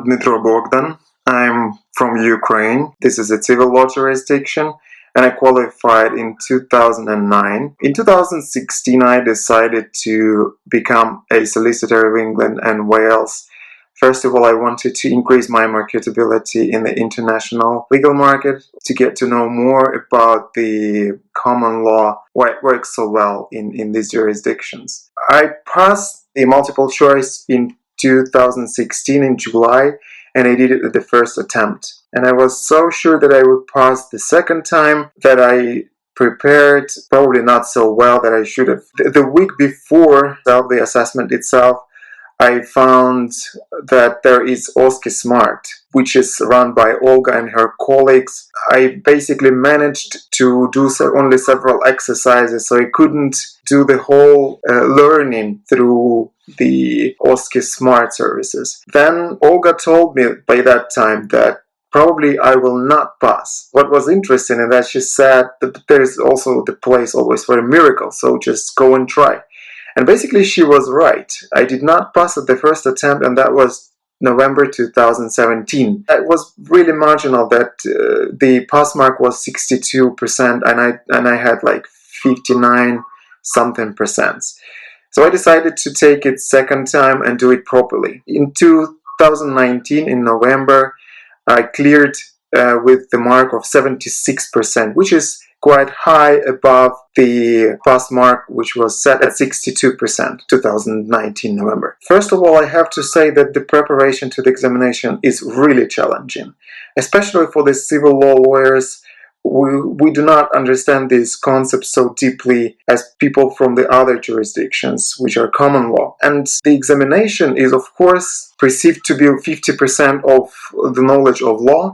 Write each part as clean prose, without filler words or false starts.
I'm Dmytro Bogdan. I'm from Ukraine. This is a civil law jurisdiction, and I qualified in 2009. In 2016, I decided to become a solicitor of England and Wales. First of all, I wanted to increase my marketability in the international legal market, to get to know more about the common law, why it works so well in these jurisdictions. I passed the multiple choice in 2016 in July, and I did it at the first attempt. And I was so sure that I would pass the second time that I prepared probably not so well that I should have. The week before the assessment itself, I found that there is OSCEsmart, which is run by Olga and her colleagues. I basically managed to do only several exercises, so I couldn't do the whole learning through the OSCEsmart services. Then Olga told me by that time that probably I will not pass. What was interesting is that she said that there's also the place always for a miracle, so just go and try. And basically she was right. I did not pass at the first attempt, and that was November 2017. That was really marginal, that the pass mark was 62% and I had like 59 something percent. So I decided to take it second time and do it properly. In 2019, in November, I cleared with the mark of 76%, which is quite high above the pass mark, which was set at 62%, 2019 November. First of all, I have to say that the preparation to the examination is really challenging, especially for the civil law lawyers. We do not understand these concepts so deeply as people from the other jurisdictions, which are common law. And the examination is, of course, perceived to be 50% of the knowledge of law,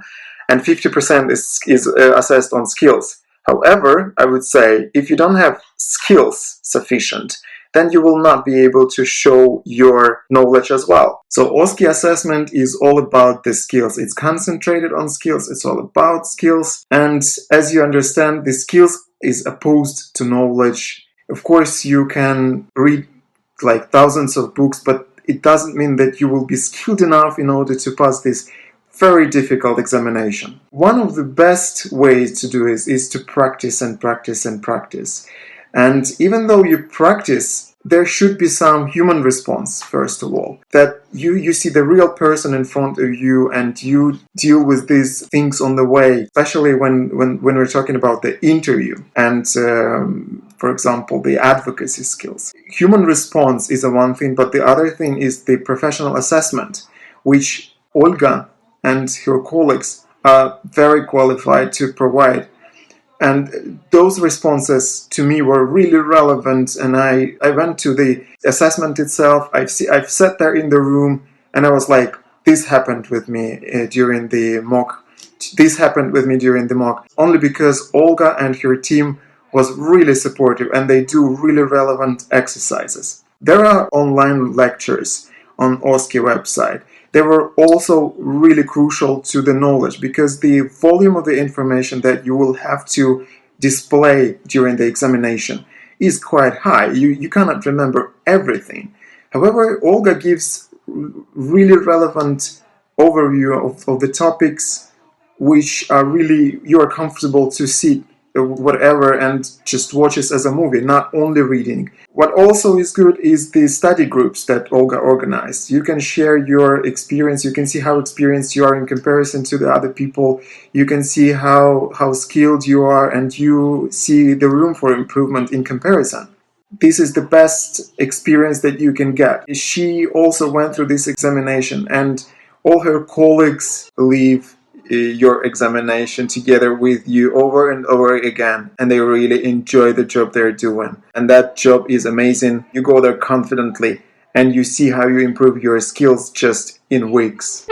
and 50% is assessed on skills. However, I would say if you don't have skills sufficient, then you will not be able to show your knowledge as well. So OSCE assessment is all about the skills. It's concentrated on skills. It's all about skills. And as you understand, the skills is opposed to knowledge. Of course, you can read like thousands of books, but it doesn't mean that you will be skilled enough in order to pass this very difficult examination. One of the best ways to do this is to practice and practice and practice. And even though you practice, there should be some human response, first of all. That you see the real person in front of you and you deal with these things on the way, especially when we're talking about the interview and, for example, the advocacy skills. Human response is one thing, but the other thing is the professional assessment, which Olga and her colleagues are very qualified to provide. And those responses to me were really relevant, and I went to the assessment itself. I've sat there in the room and I was like, this happened with me during the mock. This happened with me during the mock, only because Olga and her team was really supportive and they do really relevant exercises. There are online lectures on OSCE website. They were also really crucial to the knowledge, because the volume of the information that you will have to display during the examination is quite high. You cannot remember everything. However, Olga gives really relevant overview of the topics which are really, you are comfortable to see whatever and just watch it as a movie, not only reading. What also is good is the study groups that Olga organized. You can share your experience, you can see how experienced you are in comparison to the other people, you can see how skilled you are, and you see the room for improvement in comparison. This is the best experience that you can get. She also went through this examination, and all her colleagues leave your examination together with you over and over again, and they really enjoy the job they're doing, and that job is amazing. You go there confidently and you see how you improve your skills just in weeks.